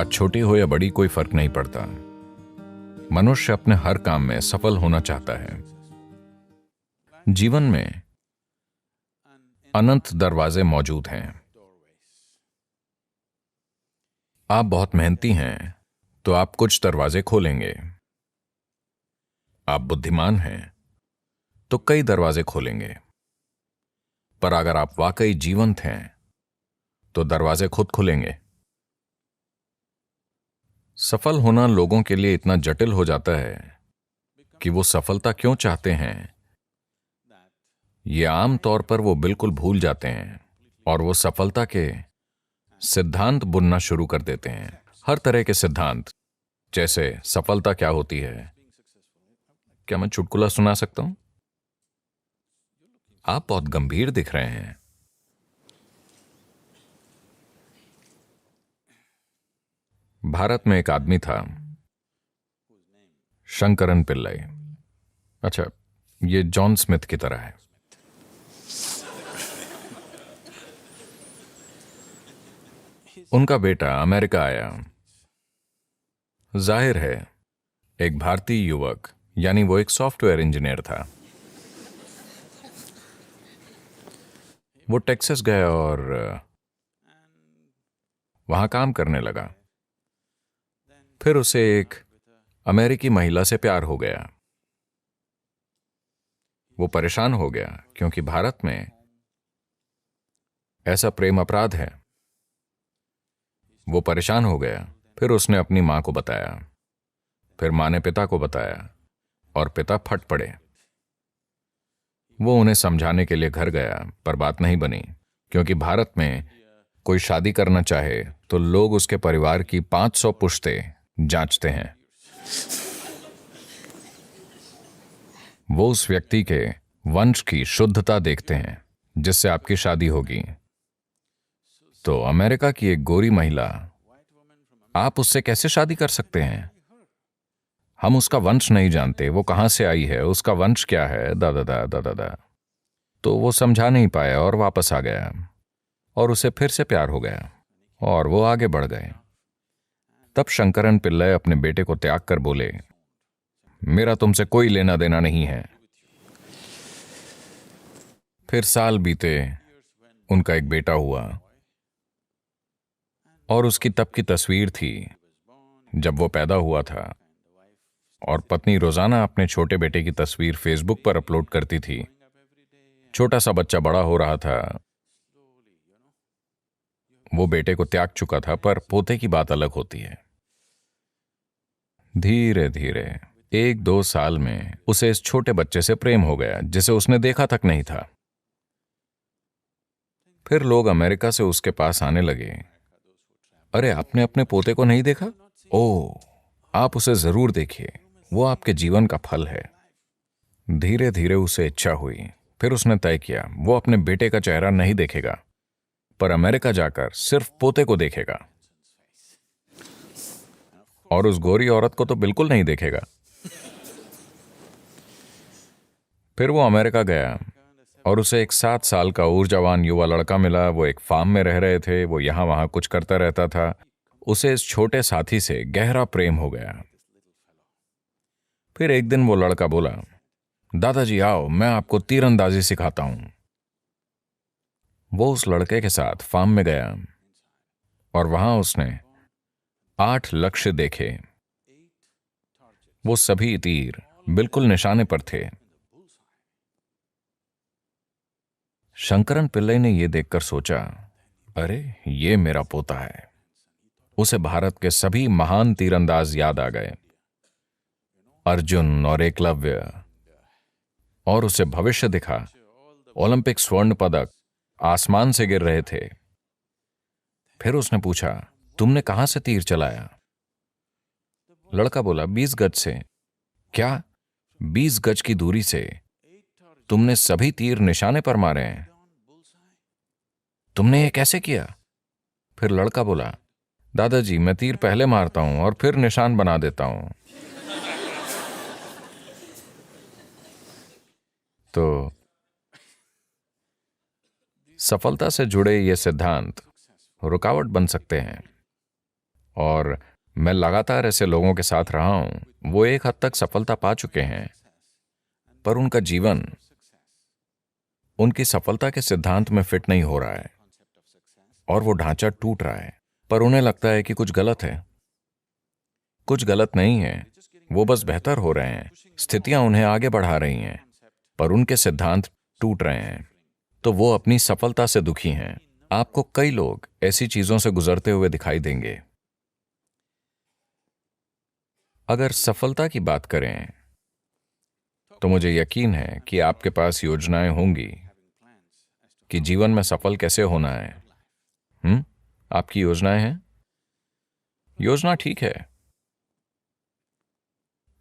बात छोटी हो या बड़ी कोई फर्क नहीं पड़ता। मनुष्य अपने हर काम में सफल होना चाहता है। जीवन में अनंत दरवाजे मौजूद हैं। आप बहुत मेहनती हैं तो आप कुछ दरवाजे खोलेंगे। आप बुद्धिमान हैं तो कई दरवाजे खोलेंगे। पर अगर आप वाकई जीवंत हैं तो दरवाजे खुद खुलेंगे। सफल होना लोगों के लिए इतना जटिल हो जाता है कि वो सफलता क्यों चाहते हैं ये आम तौर पर वो बिल्कुल भूल जाते हैं और वो सफलता के सिद्धांत बुनना शुरू कर देते हैं। हर तरह के सिद्धांत, जैसे सफलता क्या होती है। क्या मैं चुटकुला सुना सकता हूं? आप बहुत गंभीर दिख रहे हैं। भारत में एक आदमी था, शंकरन पिल्लई। अच्छा, ये जॉन स्मिथ की तरह है। उनका बेटा अमेरिका आया। जाहिर है, एक भारतीय युवक, यानी वो एक सॉफ्टवेयर इंजीनियर था। वो टेक्सास गया और वहां काम करने लगा। फिर उसे एक अमेरिकी महिला से प्यार हो गया। वो परेशान हो गया क्योंकि भारत में ऐसा प्रेम अपराध है। वो परेशान हो गया। फिर उसने अपनी मां को बताया। फिर मां ने पिता को बताया और पिता फट पड़े। वो उन्हें समझाने के लिए घर गया, पर बात नहीं बनी, क्योंकि भारत में कोई शादी करना चाहे तो लोग उसके परिवार की 500 पुश्तें जांचते हैं। वो उस व्यक्ति के वंश की शुद्धता देखते हैं जिससे आपकी शादी होगी। तो अमेरिका की एक गोरी महिला, आप उससे कैसे शादी कर सकते हैं? हम उसका वंश नहीं जानते, वो कहां से आई है, उसका वंश क्या है, दादा दादा दादा। तो वो समझा नहीं पाया और वापस आ गया और उसे फिर से प्यार हो गया और वो आगे बढ़ गए। तब शंकरन पिल्लई अपने बेटे को त्याग कर बोले, मेरा तुमसे कोई लेना देना नहीं है। फिर साल बीते, उनका एक बेटा हुआ और उसकी तब की तस्वीर थी जब वो पैदा हुआ था, और पत्नी रोजाना अपने छोटे बेटे की तस्वीर फेसबुक पर अपलोड करती थी। छोटा सा बच्चा बड़ा हो रहा था। वो बेटे को त्याग चुका था, पर पोते की बात अलग होती है। धीरे धीरे 1-2 साल में उसे इस छोटे बच्चे से प्रेम हो गया जिसे उसने देखा तक नहीं था। फिर लोग अमेरिका से उसके पास आने लगे, अरे आपने अपने पोते को नहीं देखा? ओह, आप उसे जरूर देखिए, वो आपके जीवन का फल है। धीरे धीरे उसे इच्छा हुई। फिर उसने तय किया वो अपने बेटे का चेहरा नहीं देखेगा, पर अमेरिका जाकर सिर्फ पोते को देखेगा। और उस गोरी औरत को तो बिल्कुल नहीं देखेगा। फिर वो अमेरिका गया और उसे एक 7 साल का ऊर्जावान युवा लड़का मिला। वो एक फार्म में रह रहे थे। वो यहां वहां कुछ करता रहता था। उसे इस छोटे साथी से गहरा प्रेम हो गया। फिर एक दिन वो लड़का बोला, दादाजी आओ, मैं आपको तीरंदाजी सिखाता हूं। वो उस लड़के के साथ फार्म में गया और वहां उसने 8 लक्ष्य देखे। वो सभी तीर बिल्कुल निशाने पर थे। शंकरन पिल्लई ने यह देखकर सोचा, अरे ये मेरा पोता है। उसे भारत के सभी महान तीरंदाज याद आ गए, अर्जुन और एकलव्य, और उसे भविष्य दिखा। ओलंपिक स्वर्ण पदक आसमान से गिर रहे थे। फिर उसने पूछा, तुमने कहां से तीर चलाया? लड़का बोला, 20 गज से। क्या 20 गज की दूरी से तुमने सभी तीर निशाने पर मारे हैं? तुमने ये कैसे किया? फिर लड़का बोला, दादाजी मैं तीर पहले मारता हूं और फिर निशान बना देता हूं। तो सफलता से जुड़े ये सिद्धांत रुकावट बन सकते हैं और मैं लगातार ऐसे लोगों के साथ रहा हूं, वो एक हद तक सफलता पा चुके हैं, पर उनका जीवन उनकी सफलता के सिद्धांत में फिट नहीं हो रहा है और वो ढांचा टूट रहा है। पर उन्हें लगता है कि कुछ गलत है। कुछ गलत नहीं है, वो बस बेहतर हो रहे हैं, स्थितियां उन्हें आगे बढ़ा रही हैं, पर उनके सिद्धांत टूट रहे हैं, तो वो अपनी सफलता से दुखी हैं। आपको कई लोग ऐसी चीजों से गुजरते हुए दिखाई देंगे। अगर सफलता की बात करें तो मुझे यकीन है कि आपके पास योजनाएं होंगी कि जीवन में सफल कैसे होना है। आपकी योजनाएं हैं? योजना ठीक है।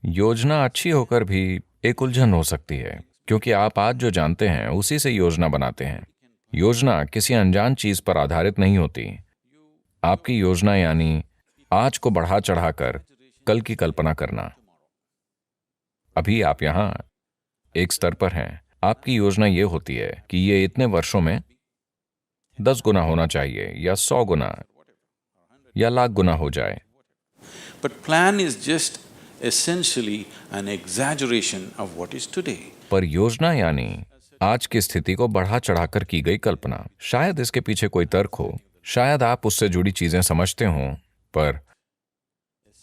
योजना अच्छी होकर भी एक उलझन हो सकती है, क्योंकि आप आज जो जानते हैं उसी से योजना बनाते हैं। योजना किसी अनजान चीज पर आधारित नहीं होती। आपकी योजना यानी आज को बढ़ा चढ़ाकर कल की कल्पना करना। अभी आप यहां एक स्तर पर हैं। आपकी योजना ये होती है कि ये इतने वर्षों में 10 गुना होना चाहिए, या 100 गुना, या लाख गुना हो जाए। But plan is just essentially an exaggeration of what is today. पर योजना यानी आज की स्थिति को बढ़ा चढ़ाकर की गई कल्पना। शायद इसके पीछे कोई तर्क हो, शायद आप उससे जुड़ी चीजें समझते हों, पर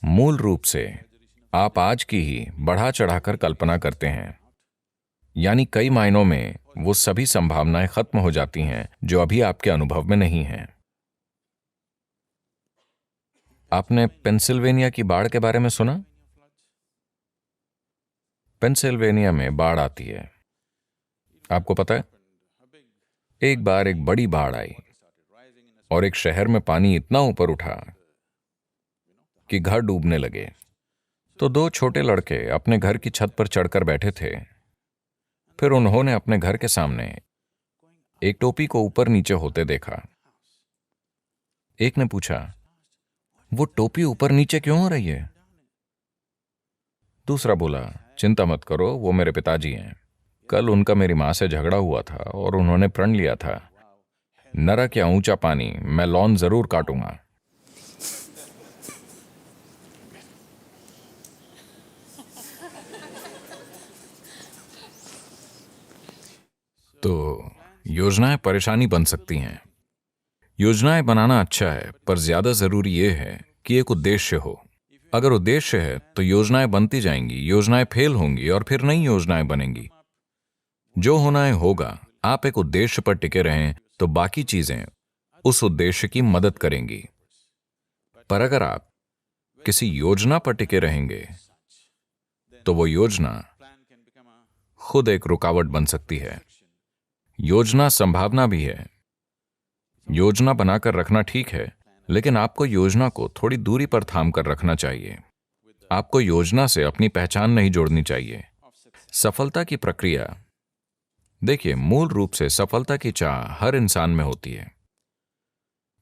मूल रूप से आप आज की ही बढ़ा चढ़ाकर कल्पना करते हैं। यानी कई मायनों में वो सभी संभावनाएं खत्म हो जाती हैं जो अभी आपके अनुभव में नहीं हैं। आपने पेंसिल्वेनिया की बाढ़ के बारे में सुना? पेंसिल्वेनिया में बाढ़ आती है। आपको पता है, एक बार एक बड़ी बाढ़ आई और एक शहर में पानी इतना ऊपर उठा कि घर डूबने लगे। तो 2 छोटे लड़के अपने घर की छत पर चढ़कर बैठे थे। फिर उन्होंने अपने घर के सामने एक टोपी को ऊपर नीचे होते देखा। एक ने पूछा, वो टोपी ऊपर नीचे क्यों हो रही है? दूसरा बोला, चिंता मत करो, वो मेरे पिताजी हैं। कल उनका मेरी मां से झगड़ा हुआ था और उन्होंने प्रण लिया था, नरक या ऊंचा पानी, मैं लॉन जरूर काटूंगा। तो योजनाएं परेशानी बन सकती हैं। योजनाएं बनाना अच्छा है, पर ज्यादा जरूरी यह है कि एक उद्देश्य हो। अगर उद्देश्य है तो योजनाएं बनती जाएंगी, योजनाएं फेल होंगी और फिर नई योजनाएं बनेंगी। जो होना है होगा। आप एक उद्देश्य पर टिके रहें तो बाकी चीजें उस उद्देश्य की मदद करेंगी। पर अगर आप किसी योजना पर टिके रहेंगे तो वो योजना खुद एक रुकावट बन सकती है। योजना संभावना भी है। योजना बनाकर रखना ठीक है, लेकिन आपको योजना को थोड़ी दूरी पर थाम कर रखना चाहिए। आपको योजना से अपनी पहचान नहीं जोड़नी चाहिए। सफलता की प्रक्रिया, देखिए, मूल रूप से सफलता की चाह हर इंसान में होती है।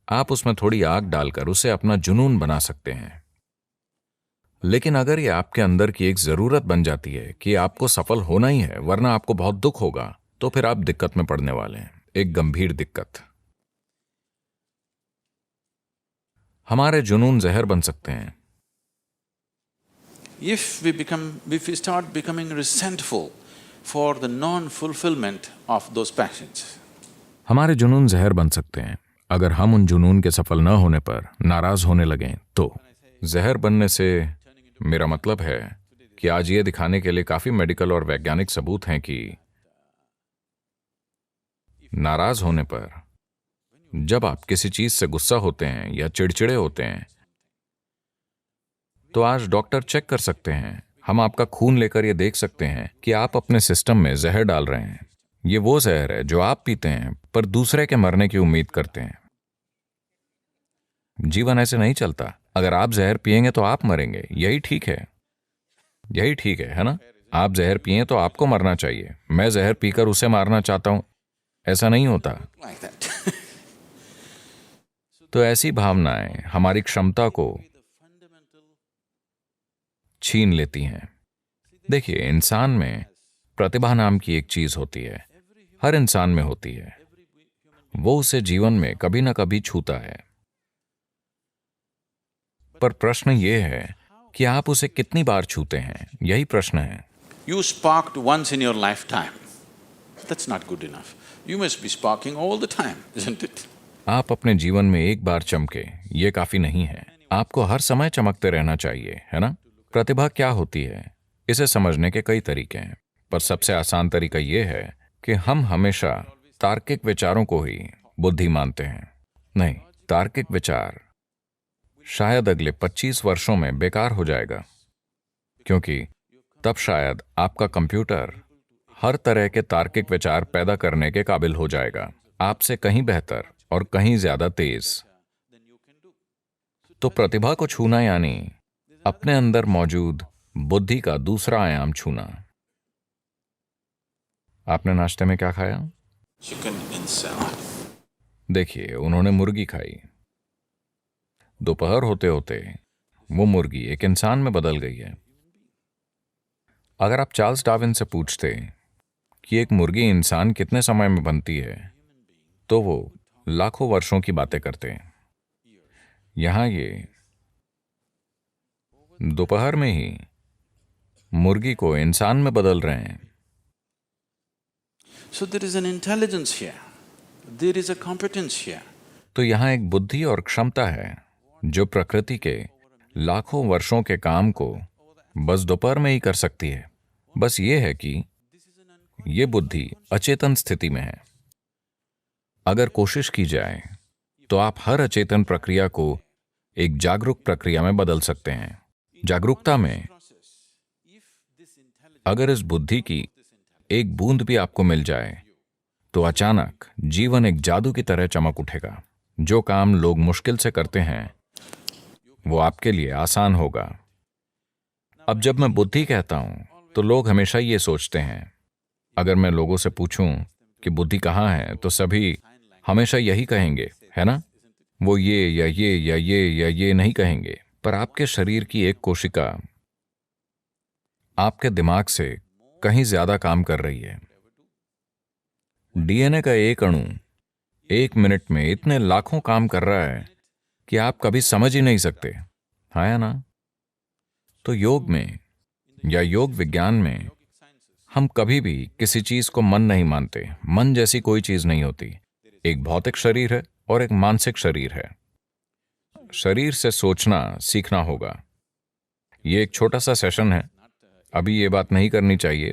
आप उसमें थोड़ी आग डालकर उसे अपना जुनून बना सकते हैं। लेकिन अगर ये आपके अंदर की एक जरूरत बन जाती है कि आपको सफल होना ही है वरना आपको बहुत दुख होगा, तो फिर आप दिक्कत में पड़ने वाले हैं, एक गंभीर दिक्कत। हमारे जुनून जहर बन सकते हैं। If we start becoming resentful for the non-fulfillment of those passions, हमारे जुनून जहर बन सकते हैं अगर हम उन जुनून के सफल न होने पर नाराज होने लगें। तो जहर बनने से मेरा मतलब है कि आज ये दिखाने के लिए काफी मेडिकल और वैज्ञानिक सबूत हैं कि नाराज होने पर, जब आप किसी चीज से गुस्सा होते हैं या चिड़चिड़े होते हैं, तो आज डॉक्टर चेक कर सकते हैं। हम आपका खून लेकर ये देख सकते हैं कि आप अपने सिस्टम में जहर डाल रहे हैं। ये वो जहर है जो आप पीते हैं पर दूसरे के मरने की उम्मीद करते हैं। जीवन ऐसे नहीं चलता। अगर आप जहर पिएंगे तो आप मरेंगे। यही ठीक है, यही ठीक है ना? आप जहर पिए तो आपको मरना चाहिए। मैं जहर पीकर उसे मारना चाहता हूं, ऐसा नहीं होता। like that. तो ऐसी भावनाएं हमारी क्षमता को छीन लेती हैं। देखिए, इंसान में प्रतिभा नाम की एक चीज होती है, हर इंसान में होती है। वो उसे जीवन में कभी ना कभी छूता है। पर प्रश्न ये है कि आप उसे कितनी बार छूते हैं, यही प्रश्न है। You sparked once in your lifetime. That's not good enough. You must be sparking all the time, isn't it? आप अपने जीवन में एक बार चमके, ये काफी नहीं है। आपको हर समय चमकते रहना चाहिए, है ना? प्रतिभा क्या होती है, इसे समझने के कई तरीके हैं, पर सबसे आसान तरीका ये है कि हम हमेशा तार्किक विचारों को ही बुद्धि मानते हैं। नहीं, तार्किक विचार शायद अगले 25 वर्षों में बेकार हो जाएगा, क्योंकि तब शायद आपका कंप्यूटर हर तरह के तार्किक विचार पैदा करने के काबिल हो जाएगा, आपसे कहीं बेहतर और कहीं ज्यादा तेज। तो प्रतिभा को छूना यानी अपने अंदर मौजूद बुद्धि का दूसरा आयाम छूना। आपने नाश्ते में क्या खाया? Chicken in salad. देखिए, उन्होंने मुर्गी खाई। दोपहर होते होते वो मुर्गी एक इंसान में बदल गई है। अगर आप चार्ल्स डार्विन से पूछते कि एक मुर्गी इंसान कितने समय में बनती है, तो वो लाखों वर्षों की बातें करते हैं। यहां ये दोपहर में ही मुर्गी को इंसान में बदल रहे हैं। So there is an intelligence here. There is a competence here. तो यहां एक बुद्धि और क्षमता है जो प्रकृति के लाखों वर्षों के काम को बस दोपहर में ही कर सकती है। बस ये है कि ये बुद्धि अचेतन स्थिति में है। अगर कोशिश की जाए तो आप हर अचेतन प्रक्रिया को एक जागरूक प्रक्रिया में बदल सकते हैं। जागरूकता में अगर इस बुद्धि की एक बूंद भी आपको मिल जाए तो अचानक जीवन एक जादू की तरह चमक उठेगा। जो काम लोग मुश्किल से करते हैं वो आपके लिए आसान होगा। अब जब मैं बुद्धि कहता हूं तो लोग हमेशा ये सोचते हैं, अगर मैं लोगों से पूछूं कि बुद्धि कहाँ है तो सभी हमेशा यही कहेंगे, है ना? वो ये या ये या ये या ये नहीं कहेंगे। पर आपके शरीर की एक कोशिका आपके दिमाग से कहीं ज्यादा काम कर रही है। डीएनए का एक अणु 1 मिनट में इतने लाखों काम कर रहा है कि आप कभी समझ ही नहीं सकते, है ना? तो योग में या योग विज्ञान में हम कभी भी किसी चीज को मन नहीं मानते। मन जैसी कोई चीज नहीं होती। एक भौतिक शरीर है और एक मानसिक शरीर है। शरीर से सोचना सीखना होगा। ये एक छोटा सा सेशन है, अभी ये बात नहीं करनी चाहिए,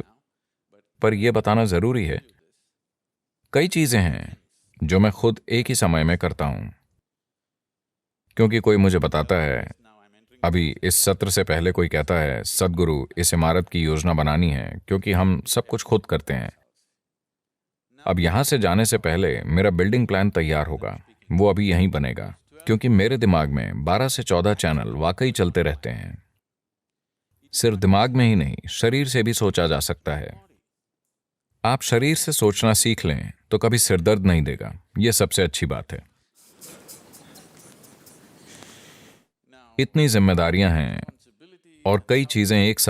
पर यह बताना जरूरी है। कई चीजें हैं जो मैं खुद एक ही समय में करता हूं, क्योंकि कोई मुझे बताता है, अभी इस सत्र से पहले कोई कहता है, सद्गुरु इस इमारत की योजना बनानी है, क्योंकि हम सब कुछ खुद करते हैं। अब यहां से जाने से पहले मेरा बिल्डिंग प्लान तैयार होगा, वो अभी यहीं बनेगा, क्योंकि मेरे दिमाग में 12 से 14 चैनल वाकई चलते रहते हैं। सिर्फ दिमाग में ही नहीं, शरीर से भी सोचा जा सकता है। आप शरीर से सोचना सीख लें तो कभी सिरदर्द नहीं देगा। यह सबसे अच्छी बात है। इतनी जिम्मेदारियां हैं और कई चीजें एक साथ